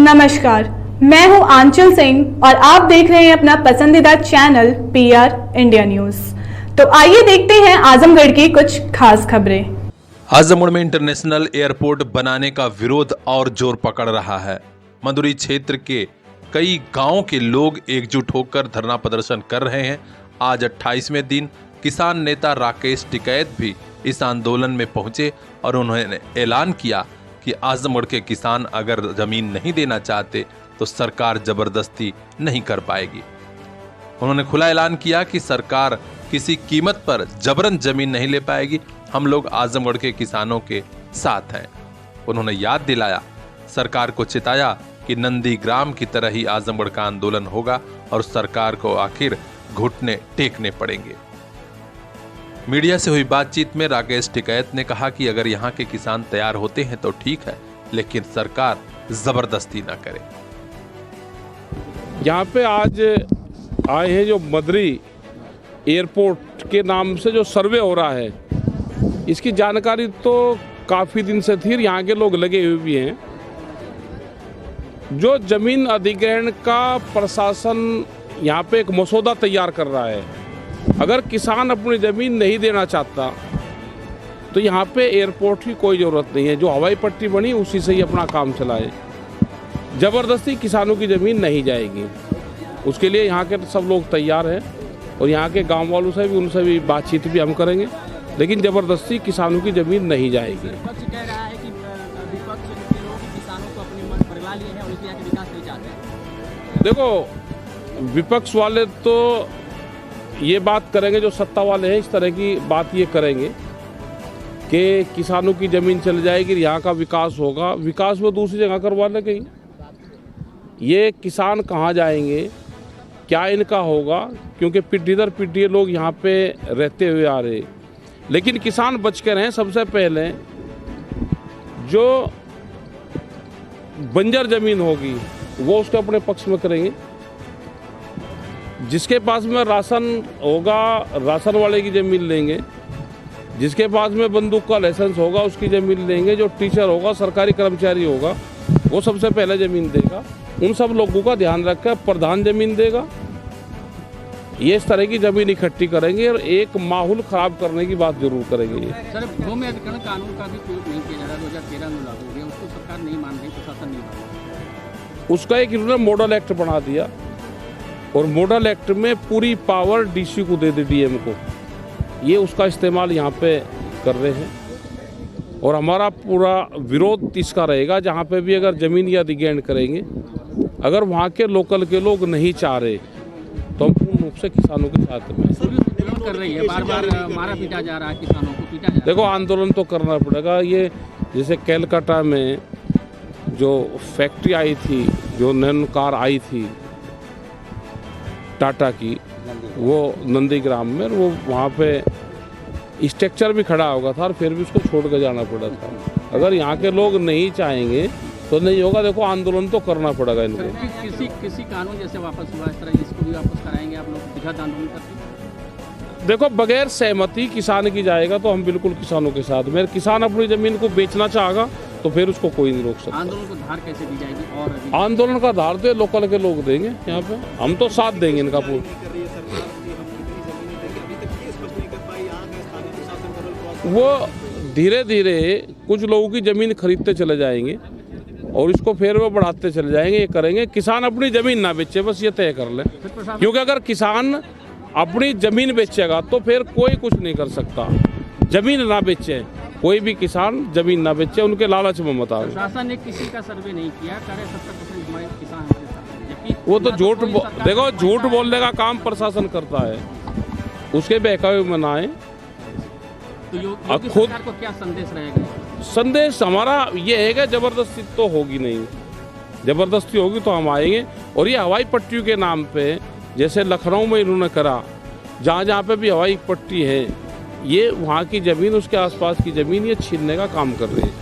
नमस्कार, मैं हूं आंचल सिंह और आप देख रहे हैं अपना पसंदीदा चैनल PR इंडिया न्यूज। तो आइए देखते हैं आजमगढ़ की कुछ खास खबरें। आजमगढ़ में इंटरनेशनल एयरपोर्ट बनाने का विरोध और जोर पकड़ रहा है। मधुरी क्षेत्र के कई गांवों के लोग एकजुट होकर धरना प्रदर्शन कर रहे हैं। आज 28वें दिन किसान नेता राकेश टिकैत भी इस आंदोलन में पहुंचे और उन्होंने ऐलान किया कि आजमगढ़ के किसान अगर जमीन नहीं देना चाहते तो सरकार जबरदस्ती नहीं कर पाएगी। उन्होंने खुला ऐलान किया कि सरकार किसी कीमत पर जबरन जमीन नहीं ले पाएगी। हम लोग आजमगढ़ के किसानों के साथ हैं। उन्होंने याद दिलाया, सरकार को चिताया कि नंदीग्राम की तरह ही आजमगढ़ का आंदोलन होगा और सरकार को आखिर घुटने टेकने पड़ेंगे। मीडिया से हुई बातचीत में राकेश टिकैत ने कहा कि अगर यहाँ के किसान तैयार होते हैं तो ठीक है, लेकिन सरकार जबरदस्ती ना करे। यहाँ पे आज आए हैं जो मदरी एयरपोर्ट के नाम से जो सर्वे हो रहा है, इसकी जानकारी तो काफ़ी दिन से थी। यहाँ के लोग लगे हुए भी हैं। जो जमीन अधिग्रहण का प्रशासन यहाँ पे एक मसौदा तैयार कर रहा है। अगर किसान अपनी ज़मीन नहीं देना चाहता तो यहाँ पे एयरपोर्ट की कोई ज़रूरत नहीं है। जो हवाई पट्टी बनी उसी से ही अपना काम चलाए। ज़बरदस्ती किसानों की ज़मीन नहीं जाएगी। उसके लिए यहाँ के सब लोग तैयार हैं और यहाँ के गांव वालों से भी, उनसे भी बातचीत भी हम करेंगे, लेकिन ज़बरदस्ती किसानों की ज़मीन नहीं जाएगी। विपक्ष कह रहा है कि विपक्ष के लोग किसानों को अपने मन पर ला लिए हैं और इसलिए यहाँ के विकास नहीं चाहते हैं। देखो, विपक्ष वाले तो ये बात करेंगे, जो सत्ता वाले हैं इस तरह की बात ये करेंगे कि किसानों की ज़मीन चल जाएगी, यहाँ का विकास होगा। विकास वो दूसरी जगह करवा ले कहीं। ये किसान कहाँ जाएंगे, क्या इनका होगा, क्योंकि पीढ़ी दर पीढ़ी लोग यहाँ पे रहते हुए आ रहे। लेकिन किसान बच के रहें। सबसे पहले जो बंजर ज़मीन होगी वो उसके अपने पक्ष में करेंगे। जिसके पास में राशन होगा, राशन वाले की ज़मीन लेंगे। जिसके पास में बंदूक का लाइसेंस होगा उसकी ज़मीन लेंगे। जो टीचर होगा, सरकारी कर्मचारी होगा, वो सबसे पहले ज़मीन देगा। उन सब लोगों का ध्यान रखकर प्रधान ज़मीन देगा। ये इस तरह की ज़मीन इकट्ठी करेंगे और एक माहौल ख़राब करने की बात जरूर करेंगे। सर, भूमि अधिग्रहण कानून का भी प्रयोग नहीं किया जा रहा। 2013 में लागू हो गया, उसको सरकार नहीं मान रही, प्रशासन नहीं मान रहा। उसका एक इन्होंने मॉडल एक्ट बना दिया और मॉडल एक्ट में पूरी पावर DC को दे दी, DM को। ये उसका इस्तेमाल यहाँ पे कर रहे हैं और हमारा पूरा विरोध इसका रहेगा। जहाँ पे भी अगर ज़मीन या अधिग्रहण करेंगे, अगर वहाँ के लोकल के लोग नहीं चाह रहे तो हम पूर्ण रूप से किसानों के साथ में कर रही है। बार बार मारा पीटा जा रहा है, किसानों को पीटा जा रहा है। देखो, आंदोलन तो करना पड़ेगा। ये जैसे कैलकाटा में जो फैक्ट्री आई थी, जो नैनो कार आई थी टाटा की, वो नंदीग्राम में, वो वहाँ पे स्ट्रक्चर भी खड़ा होगा था और फिर भी उसको छोड़ कर जाना पड़ा था। अगर यहाँ के लोग नहीं चाहेंगे तो नहीं होगा। देखो, आंदोलन तो करना पड़ेगा इनको। किसी कानून जैसे वापस हुआ, इस तरह इसको भी वापस कराएंगे आप लोग? दिखा आंदोलन करते। देखो, बगैर सहमति किसान की जाएगा तो हम बिल्कुल किसानों के साथ में। किसान अपनी ज़मीन को बेचना चाहेगा तो फिर उसको कोई नहीं रोक सकता। आंदोलन को धार कैसे दी जाएगी? और आंदोलन का धार तो लोकल के लोग देंगे। यहाँ पे हम तो साथ देंगे इनका पूरा। वो धीरे धीरे कुछ लोगों की ज़मीन खरीदते चले जाएंगे और इसको फिर वो बढ़ाते चले जाएंगे। ये करेंगे, किसान अपनी ज़मीन ना बेचे, बस ये तय कर ले। क्योंकि अगर किसान अपनी ज़मीन बेचेगा तो फिर कोई कुछ नहीं कर सकता। ज़मीन ना बेचे, कोई भी किसान ज़मीन ना बेचे, उनके लालच में मत आए। प्रशासन ने किसी का सर्वे नहीं किया, 70% हमारे किसान हमारे साथ हैं। वो तो झूठ, देखो, झूठ बोलने का काम प्रशासन करता है, उसके बहकावे में ना आए। तो योगी सरकार को क्या संदेश रहेगा? संदेश हमारा ये है कि ज़बरदस्ती तो होगी नहीं। ज़बरदस्ती होगी तो हम आएंगे। और ये हवाई पट्टियों के नाम पे, जैसे लखनऊ में इन्होंने करा, जहाँ जहाँ पे भी हवाई पट्टी है, ये वहाँ की ज़मीन, उसके आसपास की ज़मीन ये छीनने का काम कर रही है।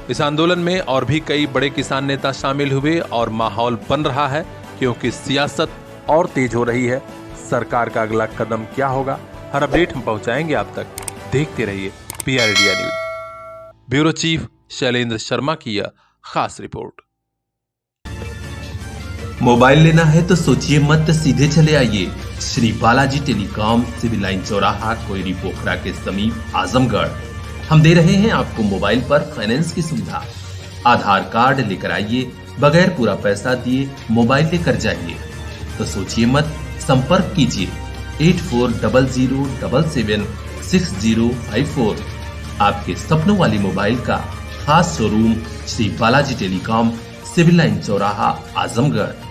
इस आंदोलन में और भी कई बड़े किसान नेता शामिल हुए और माहौल बन रहा है, क्योंकि सियासत और तेज हो रही है। सरकार का अगला कदम क्या होगा, हर अपडेट हम पहुंचाएंगे आप तक। देखते रहिए PR India news. Bureau chief Shailendra Sharma की यह खास रिपोर्ट। मोबाइल लेना है तो सोचिए मत, सीधे चले आइए Shri Balaji telecom, civil line चौराहा, कोयरी पोखरा के समीप, आजमगढ़। हम दे रहे हैं आपको मोबाइल पर फाइनेंस की सुविधा। आधार कार्ड लेकर आइए, बगैर पूरा पैसा दिए मोबाइल लेकर जाइए। तो सोचिए मत, संपर्क कीजिए 8400776054। आपके सपनों वाली मोबाइल का खास showroom Shri Balaji telecom, civil line चौराहा, आजमगढ़।